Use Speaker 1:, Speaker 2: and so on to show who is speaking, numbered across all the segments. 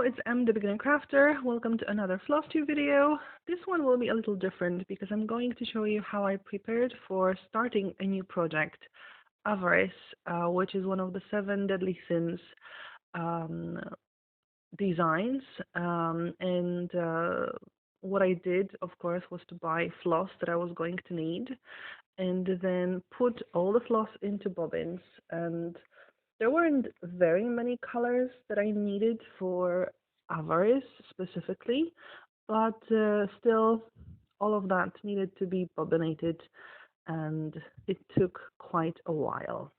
Speaker 1: it's Em, the beginner crafter. Welcome to another FlossTube video. This one will be a little different because I'm going to show you how I prepared for starting a new project, Avarice, which is one of the 7 deadly sins designs. What I did, of course, was to buy floss that I was going to need, and then put all the floss into bobbins. And there weren't very many colors that I needed for Avarice specifically, but still all of that needed to be bobbinated, and it took quite a while.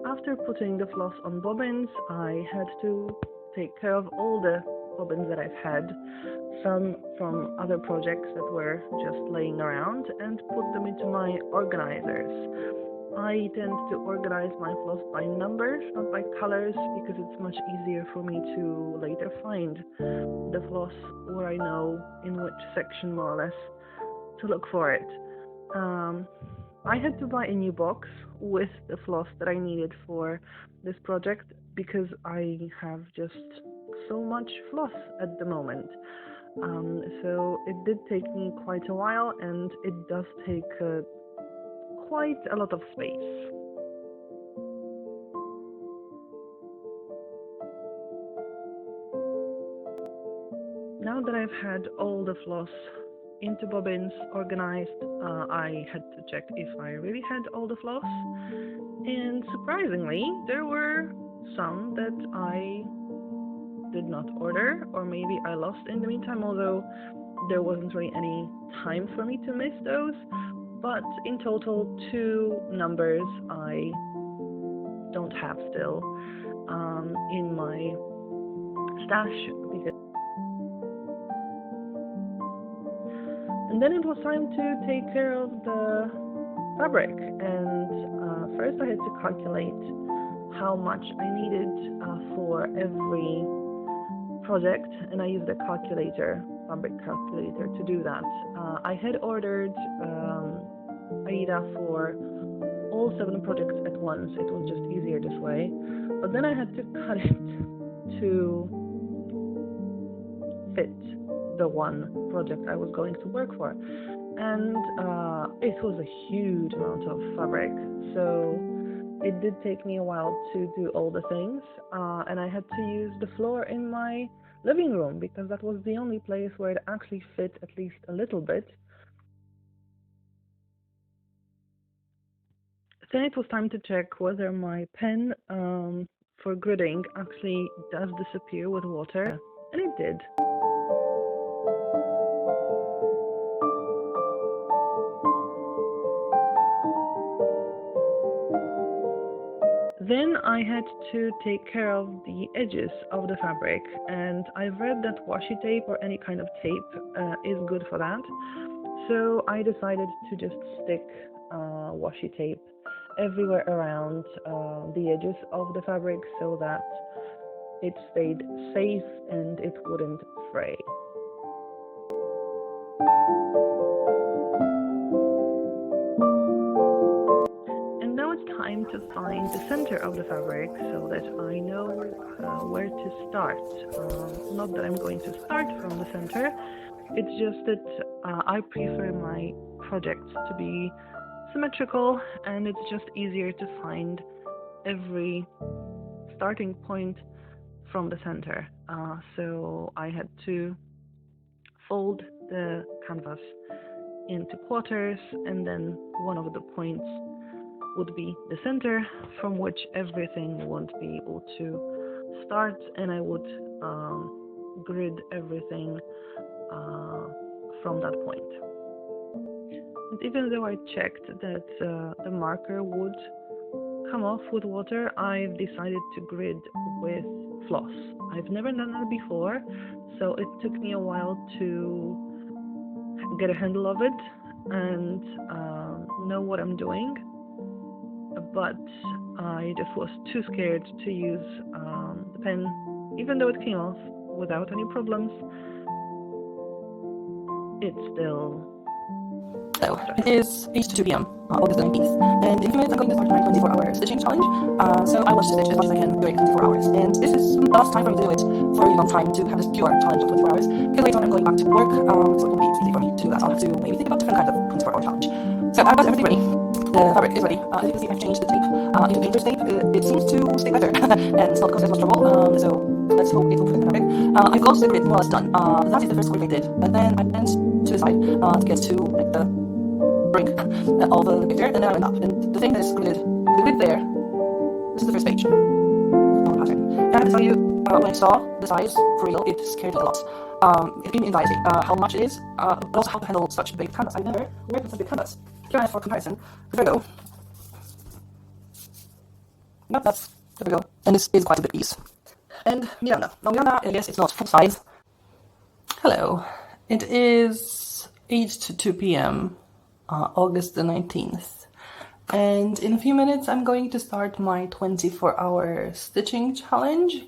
Speaker 1: After putting the floss on bobbins, I had to take care of all the bobbins that I've had, some from other projects that were just laying around, and put them into my organizers. I tend to organize my floss by numbers, not by colors, because it's much easier for me to later find the floss where I know in which section more or less to look for it. I had to buy a new box with the floss that I needed for this project because I have just so much floss at the moment. So it did take me quite a while, and it does take quite a lot of space. Now that I've had all the floss into bobbins organized, I had to check if I really had all the floss, and surprisingly there were some that I did not order, or maybe I lost in the meantime, although there wasn't really any time for me to miss those. But in total, 2 numbers I don't have still in my stash. And then it was time to take care of the fabric, and first I had to calculate how much I needed for every project, and I used a calculator, fabric calculator, to do that. I had ordered Aida for all 7 projects at once. It was just easier this way, but then I had to cut it to fit the one project I was going to work for, and it was a huge amount of fabric, so it did take me a while to do all the things, and I had to use the floor in my living room because that was the only place where it actually fit at least a little bit. Then it was time to check whether my pen for gridding actually does disappear with water, and it did. Then I had to take care of the edges of the fabric, and I've read that washi tape or any kind of tape is good for that. So I decided to just stick washi tape everywhere around the edges of the fabric so that it stayed safe and it wouldn't fray. Time to find the center of the fabric so that I know where to start. Not that I'm going to start from the center, it's just that I prefer my projects to be symmetrical, and it's just easier to find every starting point from the center. So I had to fold the canvas into quarters, and then one of the points would be the center from which everything would be able to start, and I would grid everything from that point. And even though I checked that the marker would come off with water, I've decided to grid with floss. I've never done that before, so it took me a while to get a handle of it and know what I'm doing, but I just was too scared to use the pen, even though it came off without any problems. It's still...
Speaker 2: So, it is 8 to 2 p.m. August 19th, and in a few minutes I'm going to start my 24-hour stitching challenge. So I want to stitch as much as I can during 24 hours, and this is the last time for me to do it for a really long time, to have this pure challenge of 24 hours, because later on I'm going back to work, so it won't be easy for me to do that. I'll have to maybe think about different kinds of 24-hour challenge. So I've got everything ready. The fabric is ready. As you can see, I've changed the tape into painter's tape. It seems to stay better and it's not cause as much trouble, so let's hope it will fit the fabric. I've got the grid more or less done. That is the first square I did, but then I went to the side to get to like the brink of the picture, and then I went up. And the thing that is gridded, the grid there, this is the first page of the pattern. And I have to tell you, when I saw the size for real, it scared me a lot. It gave me anxiety, how much it is, but also how to handle such a big canvas. I've never worked with such a big canvas. Here I have for comparison the Virgo. Yep, that's the Virgo, and this is quite a big piece. And Miranda. Now Miranda, yes, it's not full size. Hello, it is 8 to 2 p.m. August the 19th, and in a few minutes I'm going to start my 24-hour stitching challenge.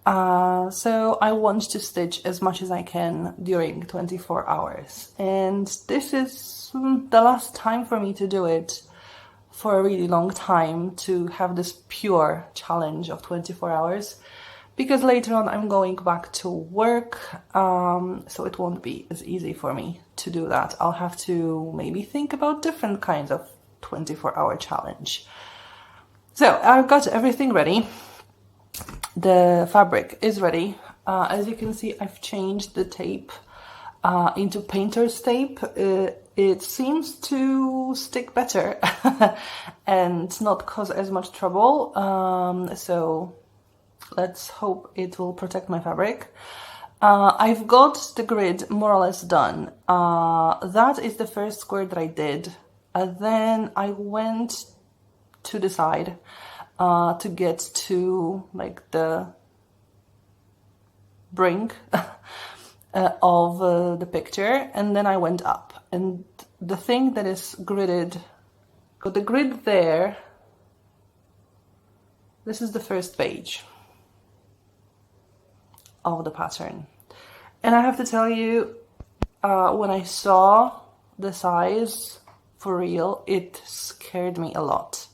Speaker 2: So I want to stitch as much as I can during 24 hours, and this is the last time for me to do it for a really long time, to have this pure challenge of 24 hours, because later on I'm going back to work, so it won't be as easy for me to do that. I'll have to maybe think about different kinds of 24-hour challenge. So I've got everything ready. The fabric is ready. As you can see, I've changed the tape into painter's tape. It seems to stick better and not cause as much trouble. So let's hope it will protect my fabric. I've got the grid more or less done. That is the first square that I did. Then I went to the side to get to like the brink of the picture, and then I went up. And the thing that is gridded, got the grid there. This is the first page of the pattern, and I have to tell you, when I saw the size for real, it scared me a lot.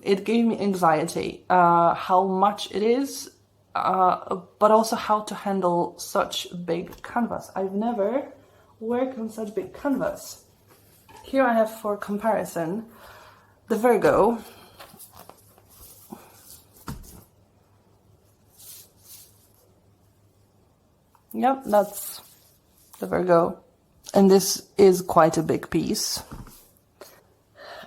Speaker 2: It gave me anxiety, how much it is, but also how to handle such big canvas. I've never worked on such big canvas. Here I have for comparison the Virgo. Yep, that's the Virgo, and this is quite a big piece.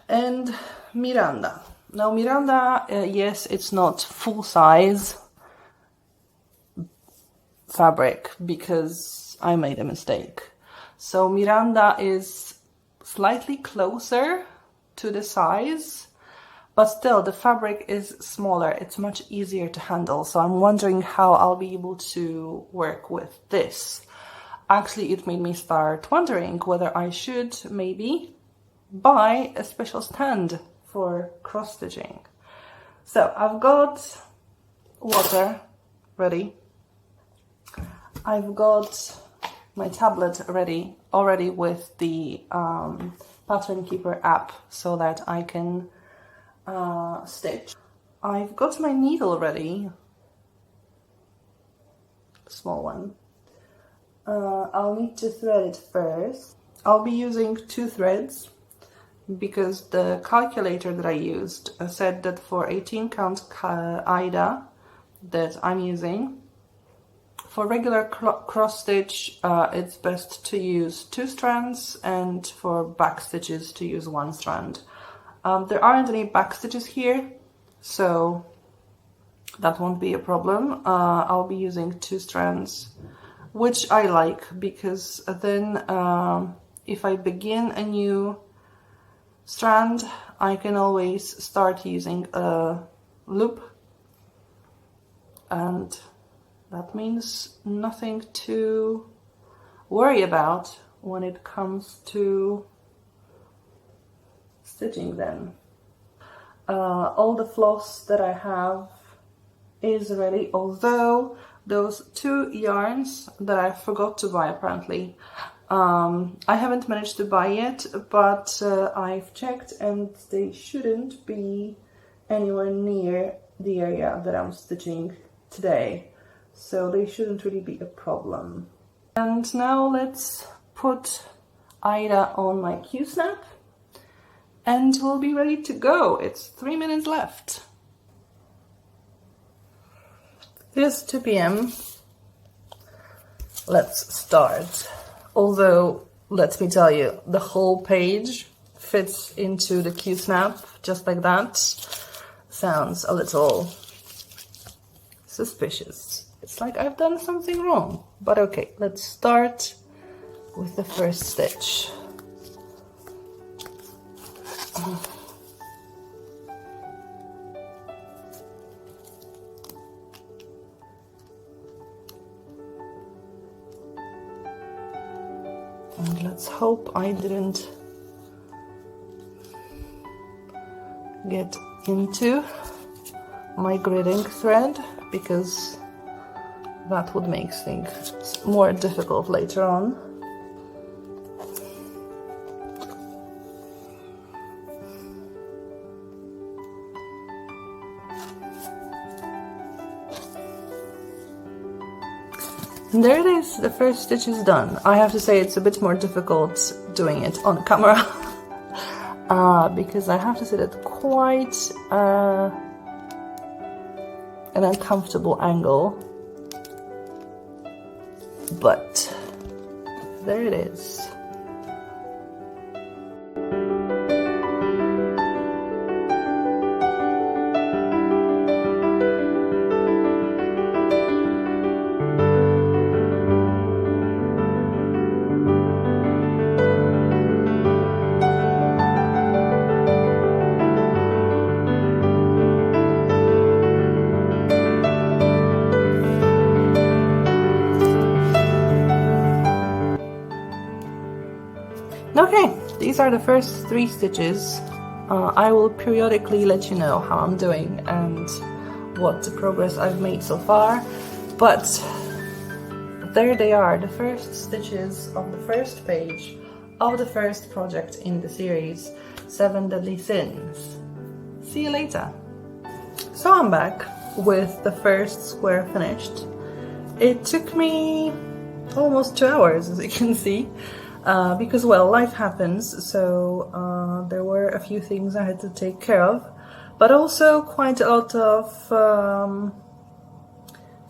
Speaker 2: And Miranda. Now Miranda, yes, it's not full size fabric because I made a mistake. So Miranda is slightly closer to the size, but still the fabric is smaller. It's much easier to handle. So I'm wondering how I'll be able to work with this. Actually, it made me start wondering whether I should maybe buy a special stand for cross stitching. So I've got water ready. I've got my tablet ready already with the Pattern Keeper app so that I can stitch. I've got my needle ready, small one. I'll need to thread it first. I'll be using 2 threads because the calculator that I used said that for 18 count Ida that I'm using, for regular cross stitch it's best to use 2 strands, and for back stitches to use 1 strand. There aren't any back stitches here, so that won't be a problem. I'll be using 2 strands, which I like, because then if I begin a new strand, I can always start using a loop, and that means nothing to worry about when it comes to stitching then. All the floss that I have is ready, although those 2 yarns that I forgot to buy apparently, I haven't managed to buy yet, but I've checked and they shouldn't be anywhere near the area that I'm stitching today, so they shouldn't really be a problem. And now let's put Ida on my Q-snap and we'll be ready to go. It's 3 minutes left. It is 2 p.m. Let's start. Although, let me tell you, the whole page fits into the Q-snap just like that. Sounds a little suspicious. It's like I've done something wrong. But okay, let's start with the first stitch. And let's hope I didn't get into my gridding thread, because that would make things more difficult later on. And there it is, the first stitch is done. I have to say it's a bit more difficult doing it on camera because I have to sit at quite an uncomfortable angle, but there it is. Okay, these are the first 3 stitches. I will periodically let you know how I'm doing and what the progress I've made so far, but there they are, the first stitches of the first page of the first project in the series, 7 Deadly Sins. See you later. So I'm back with the first square finished. It took me almost 2 hours, as you can see. Because, well, life happens, so there were a few things I had to take care of, but also quite a lot of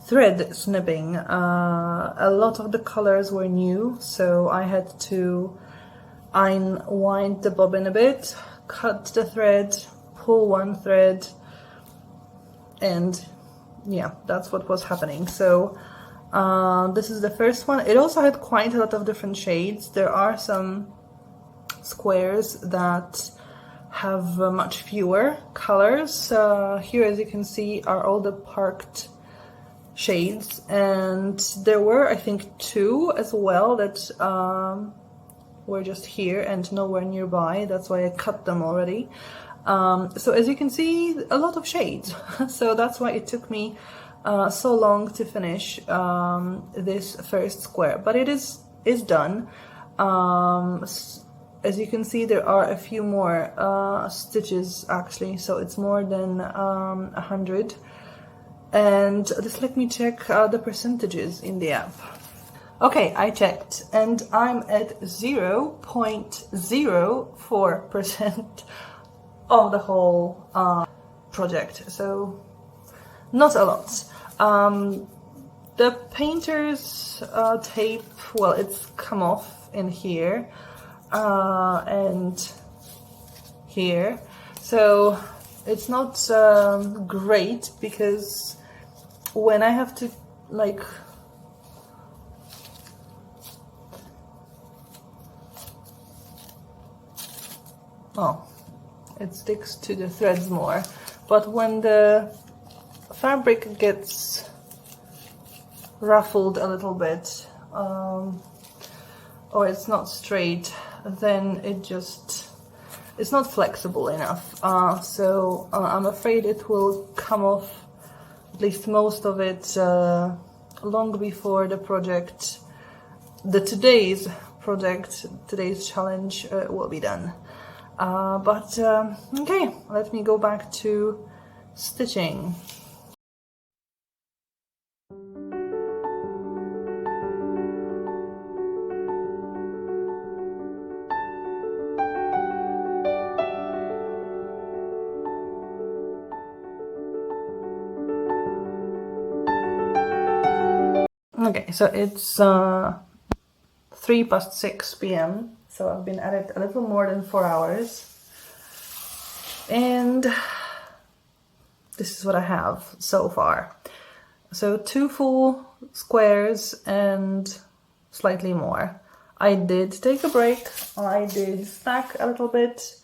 Speaker 2: thread snipping. A lot of the colors were new, so I had to unwind the bobbin a bit, cut the thread, pull one thread, and yeah, that's what was happening. So this is the first one. It also had quite a lot of different shades. There are some squares that have much fewer colors. Here, as you can see, are all the parked shades, and there were, I think, 2 as well that were just here and nowhere nearby. That's why I cut them already. So as you can see, a lot of shades. So that's why it took me so long to finish this first square, but it is done. As you can see, there are a few more stitches actually, so it's more than 100. And just let me check the percentages in the app. Okay, I checked, and I'm at 0.04% of the whole project, so not a lot. The painter's tape, well, it's come off in here and here, so it's not great, because when I have to like oh, it sticks to the threads more. But when the fabric gets ruffled a little bit, or it's not straight, then it's not flexible enough. So I'm afraid it will come off, at least most of it, long before the project, today's challenge will be done. But okay, let me go back to stitching. Okay, so it's 6:03 p.m. So I've been at it a little more than 4 hours. And this is what I have so far. So 2 full squares and slightly more. I did take a break. I did stack a little bit.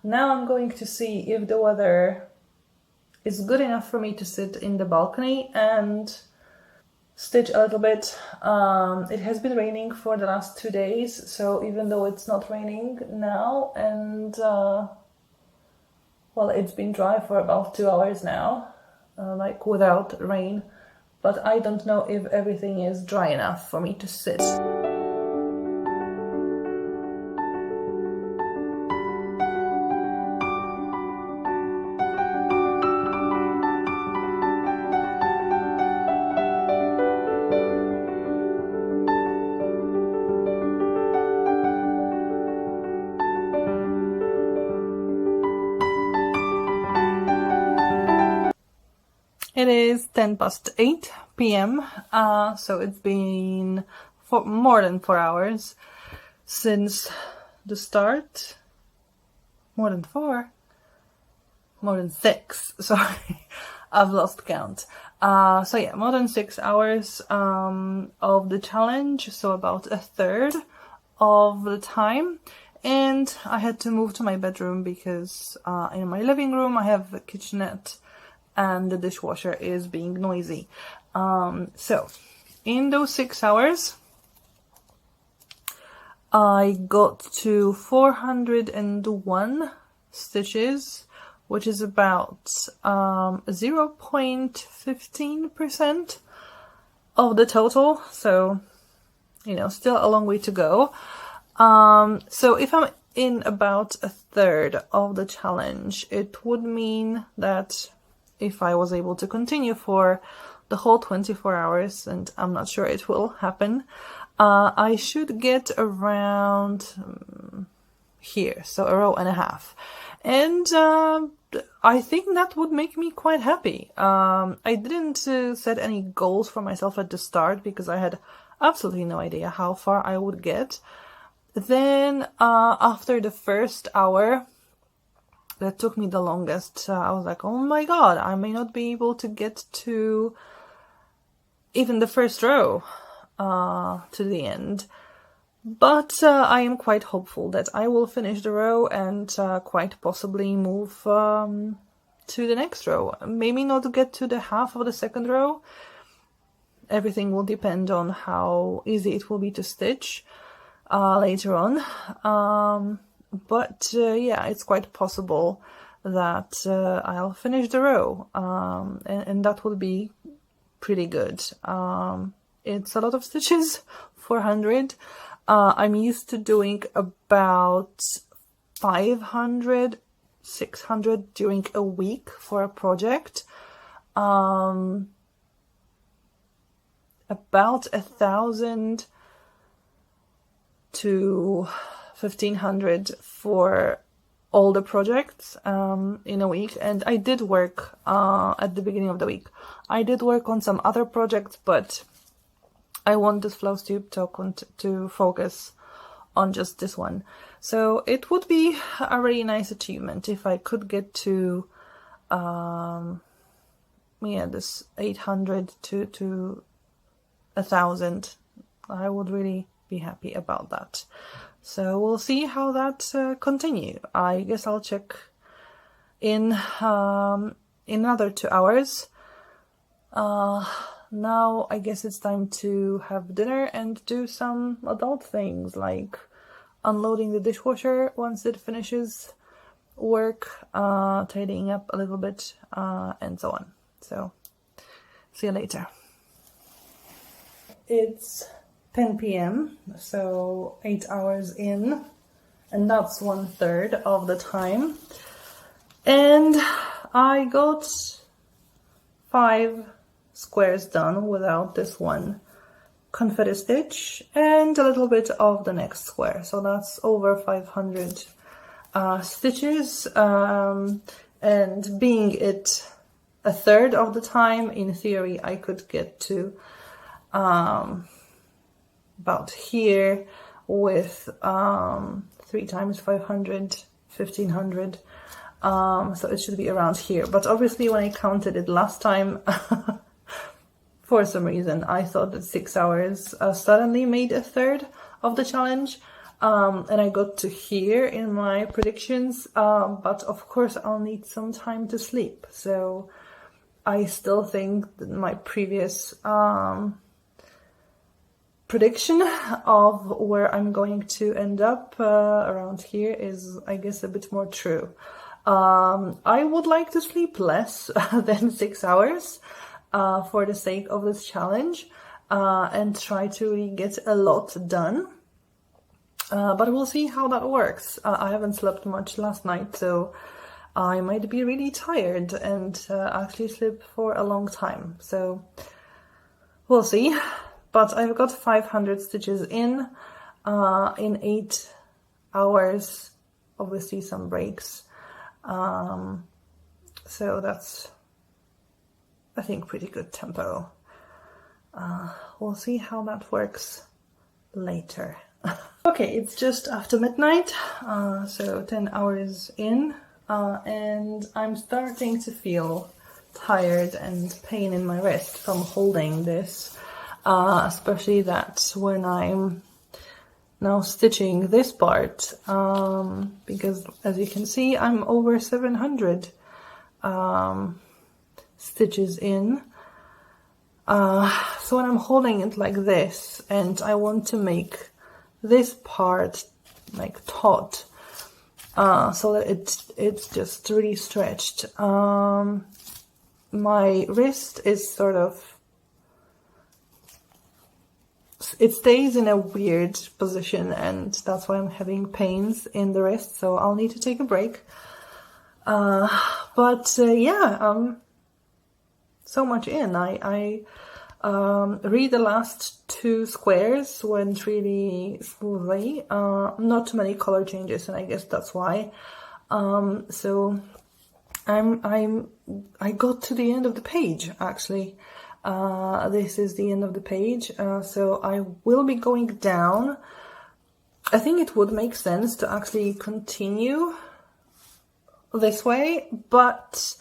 Speaker 2: Now I'm going to see if the weather is good enough for me to sit in the balcony and stitch a little bit. It has been raining for the last 2 days, so even though it's not raining now, and well, it's been dry for about 2 hours now, like without rain, but I don't know if everything is dry enough for me to sit. It is 8:10 p.m. So it's been more than 4 hours since the start. More than 4? More than 6. Sorry, I've lost count. So yeah, more than 6 hours of the challenge, so about a third of the time. And I had to move to my bedroom because in my living room I have a kitchenette and the dishwasher is being noisy. So in those 6 hours, I got to 401 stitches, which is about 0.15% of the total. So, you know, still a long way to go. So if I'm in about a third of the challenge, it would mean that if I was able to continue for the whole 24 hours, and I'm not sure it will happen, I should get around here, so a row and a half. And I think that would make me quite happy. I didn't set any goals for myself at the start because I had absolutely no idea how far I would get. Then after the first hour, that took me the longest, I was like, oh my god, I may not be able to get to even the first row to the end. But I am quite hopeful that I will finish the row and quite possibly move to the next row. Maybe not get to the half of the second row. Everything will depend on how easy it will be to stitch later on. But yeah, it's quite possible that I'll finish the row, and that would be pretty good. It's a lot of stitches, 400. I'm used to doing about 500, 600 during a week for a project. About 1,000 to 1,500 for all the projects in a week. And I did work at the beginning of the week. I did work on some other projects, but I want this FlossTube to focus on just this one. So it would be a really nice achievement if I could get to this 800 to 1,000. I would really be happy about that. So we'll see how that continue. I guess I'll check in another 2 hours. Now I guess it's time to have dinner and do some adult things like unloading the dishwasher once it finishes work, tidying up a little bit, and so on. So see you later. It's 10 p.m, so 8 hours in, and that's 1/3 of the time. And I got 5 squares done without this one confetti stitch and a little bit of the next square. So that's over 500 stitches, and being it 1/3 of the time, in theory I could get to about here with 3 times 500, 1500. So it should be around here. But obviously when I counted it last time, for some reason I thought that 6 hours suddenly made 1/3 of the challenge. And I got to here in my predictions, but of course I'll need some time to sleep. So I still think that my previous prediction of where I'm going to end up around here is, I guess, a bit more true. I would like to sleep less than 6 hours for the sake of this challenge, and try to really get a lot done. But we'll see how that works. I haven't slept much last night, so I might be really tired and actually sleep for a long time. So we'll see. But I've got 500 stitches in 8 hours, obviously some breaks. So that's, I think, pretty good tempo. We'll see how that works later. Okay, it's just after midnight, so 10 hours in, and I'm starting to feel tired and pain in my wrist from holding this, especially that when I'm now stitching this part, because as you can see I'm over 700 stitches in. So when I'm holding it like this and I want to make this part like taut, so that it's just really stretched, my wrist is sort of, it stays in a weird position, and that's why I'm having pains in the wrist, so I'll need to take a break. So much in. I read the last 2 squares went really smoothly. Not too many color changes, and I guess that's why. So I got to the end of the page, actually. This is the end of the page, so I will be going down. I think it would make sense to actually continue this way, but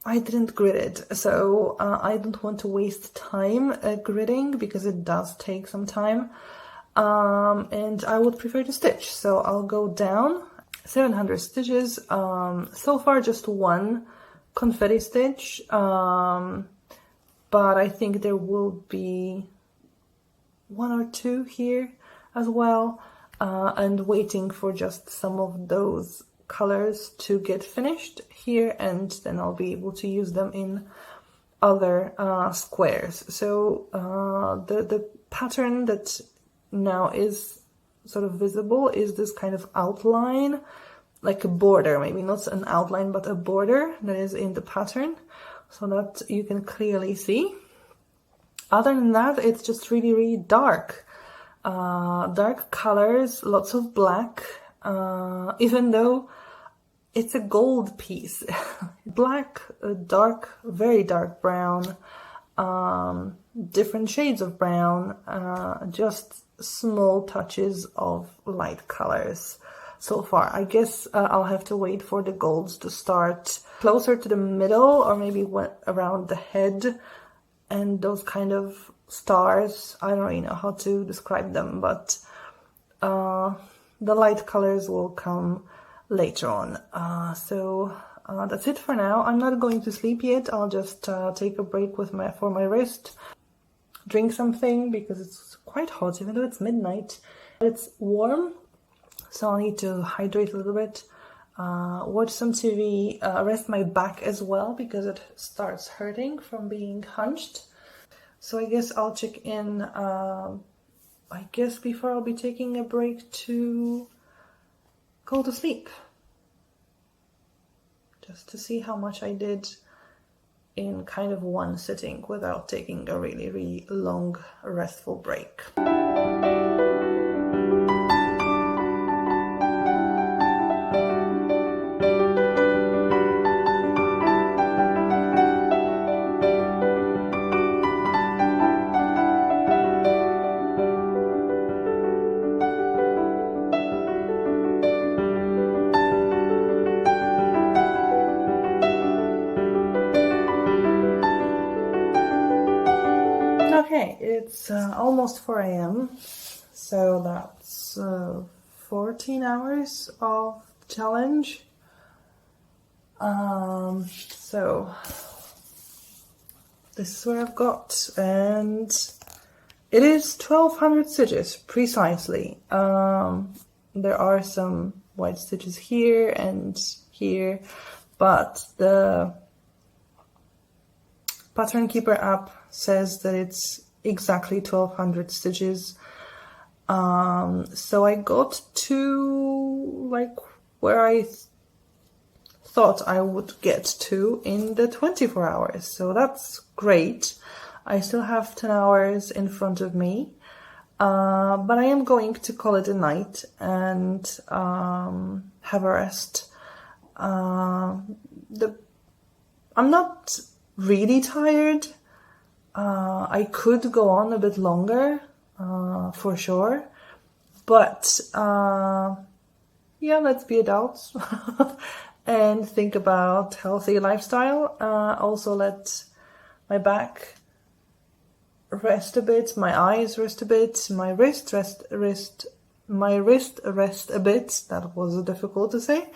Speaker 2: I didn't grid it, so I don't want to waste time gridding, because it does take some time, and I would prefer to stitch, so I'll go down 700 stitches. So far just 1 confetti stitch, but I think there will be 1 or 2 here as well, and waiting for just some of those colors to get finished here, and then I'll be able to use them in other squares. So the pattern that now is sort of visible is this kind of outline, like a border, maybe not an outline but a border that is in the pattern, so that you can clearly see. Other than that, it's just really dark, dark colors, lots of black, even though it's a gold piece. Black, dark, very dark brown, different shades of brown, just small touches of light colors so far. I guess I'll have to wait for the golds to start closer to the middle, or maybe around the head and those kind of stars. I don't really know how to describe them, but The light colors will come later on. So that's it for now. I'm not going to sleep yet. I'll just take a break for my wrist, drink something because it's quite hot, even though it's midnight. It's warm, so I'll need to hydrate a little bit, watch some TV, rest my back as well because it starts hurting from being hunched. So I guess I'll check in, before I'll be taking a break to go to sleep. Just to see how much I did in kind of one sitting without taking a really, really long, restful break. Okay, it's almost 4 a.m. So that's 14 hours of challenge. So this is what I've got, and it is 1200 stitches precisely. There are some white stitches here and here, but the Pattern Keeper app says that it's exactly 1200 stitches. So I got to like where I thought I would get to in the 24 hours. So that's great. I still have 10 hours in front of me. But I am going to call it a night and have a rest. I'm not really tired. I could go on a bit longer, for sure. But yeah, let's be adults and think about healthy lifestyle. Also let my back rest a bit, my eyes rest a bit, my wrist rest a bit. That was difficult to say.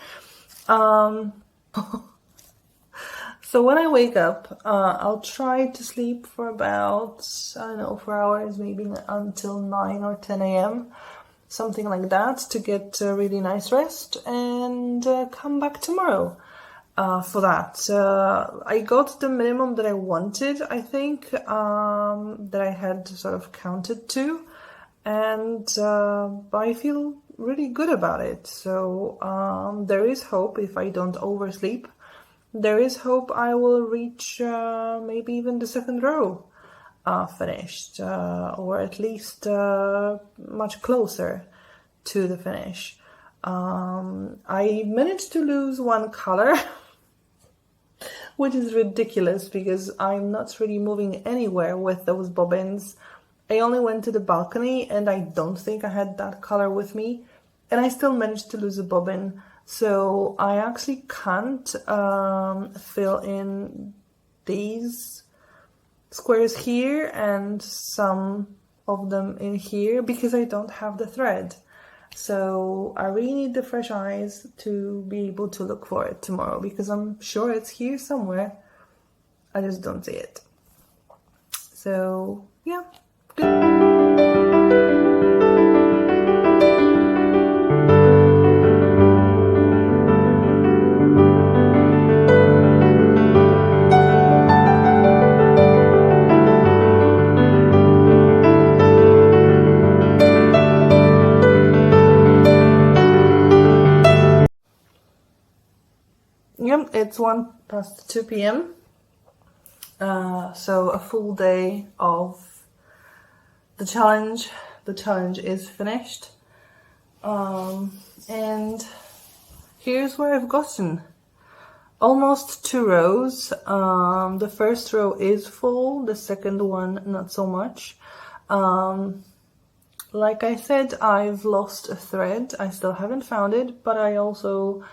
Speaker 2: So when I wake up, I'll try to sleep for about, 4 hours, maybe until 9 or 10 a.m. Something like that, to get a really nice rest and come back tomorrow for that. I got the minimum that I wanted, I think, that I had sort of counted to, and I feel really good about it. So there is hope if I don't oversleep. There is hope I will reach maybe even the second row finished, or at least much closer to the finish. I managed to lose one color, which is ridiculous because I'm not really moving anywhere with those bobbins. I only went to the balcony and I don't think I had that color with me, and I still managed to lose a bobbin. So I actually can't fill in these squares here and some of them in here because I don't have the thread. So I really need the fresh eyes to be able to look for it tomorrow, because I'm sure it's here somewhere. I just don't see it. So yeah, good. It's 1:02 p.m. So a full day of the challenge. The challenge is finished. And here's where I've gotten. Almost 2 rows. The first row is full, the second one not so much. Like I said, I've lost a thread. I still haven't found it, but I also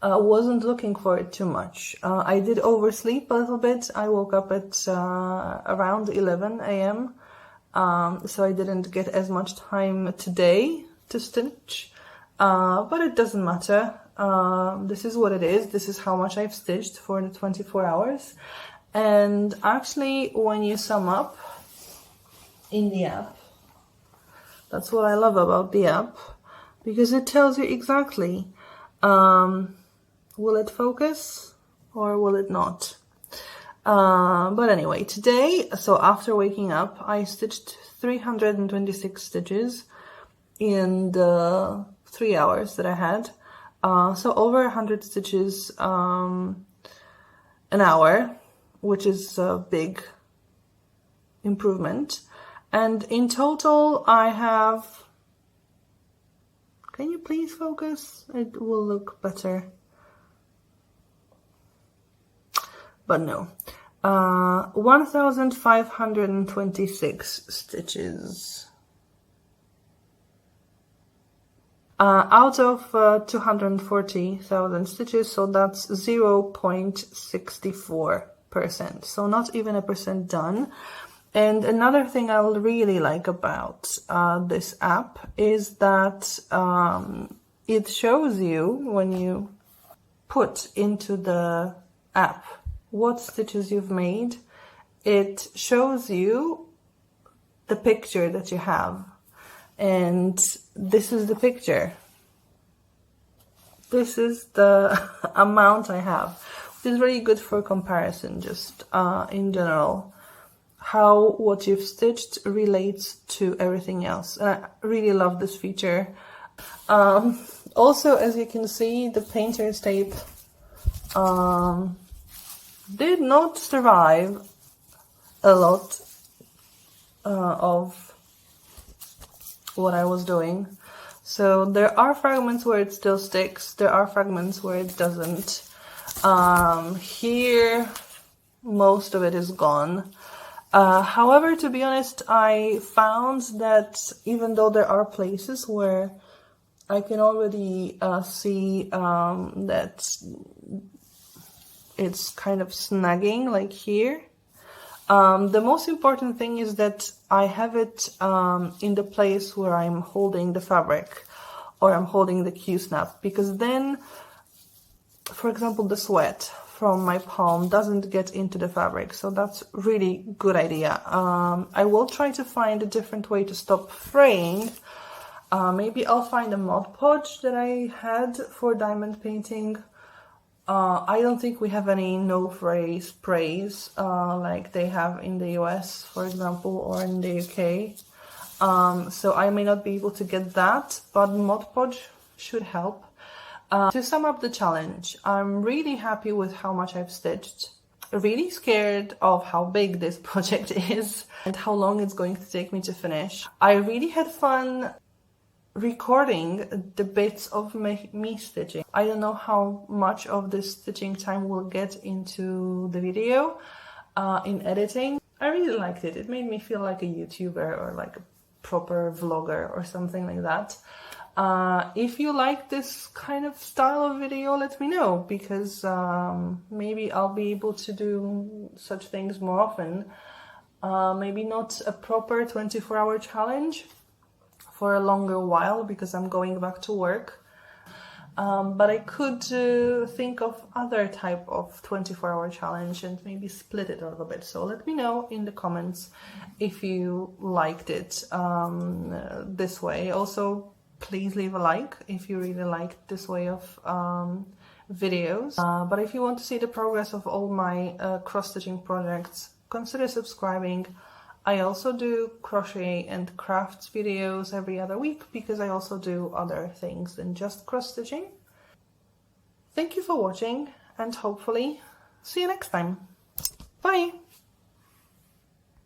Speaker 2: wasn't looking for it too much. I did oversleep a little bit. I woke up at around 11 a.m. So I didn't get as much time today to stitch, but it doesn't matter. This is what it is. This is how much I've stitched for the 24 hours. And actually, when you sum up in the app, that's what I love about the app, because it tells you exactly, will it focus or will it not? But anyway, today, so after waking up, I stitched 326 stitches in the 3 hours that I had. So over 100 stitches an hour, which is a big improvement. And in total, I have, can you please focus? It will look better. But no. 1,526 stitches. Out of 240,000 stitches, so that's 0.64%. So not even a percent done. And another thing I really like about this app is that it shows you, when you put into the app what stitches you've made, it shows you the picture that you have. And this is the picture. This is the amount I have, which is really good for comparison, just in general, how what you've stitched relates to everything else. And I really love this feature. Also, as you can see, the painter's tape did not survive a lot of what I was doing. So there are fragments where it still sticks, there are fragments where it doesn't. Here, most of it is gone. However, to be honest, I found that even though there are places where I can already see that it's kind of snagging, like here, the most important thing is that I have it in the place where I'm holding the fabric or I'm holding the Q-snap, because then, for example, the sweat from my palm doesn't get into the fabric. So that's really good idea. I will try to find a different way to stop fraying. Maybe I'll find a Mod Podge that I had for diamond painting. I don't think we have any no-fray sprays like they have in the US, for example, or in the UK. So I may not be able to get that, but Mod Podge should help. To sum up the challenge, I'm really happy with how much I've stitched. Really scared of how big this project is and how long it's going to take me to finish. I really had fun recording the bits of me stitching. I don't know how much of this stitching time will get into the video in editing. I really liked it. It made me feel like a YouTuber or like a proper vlogger or something like that. If you like this kind of style of video, let me know, because maybe I'll be able to do such things more often. Maybe not a proper 24-hour challenge for a longer while, because I'm going back to work. But I could think of other type of 24-hour challenge and maybe split it a little bit. So let me know in the comments if you liked it this way. Also, please leave a like if you really liked this way of videos. But if you want to see the progress of all my cross-stitching projects, consider subscribing. I also do crochet and crafts videos every other week, because I also do other things than just cross-stitching. Thank you for watching, and hopefully see you next time. Bye!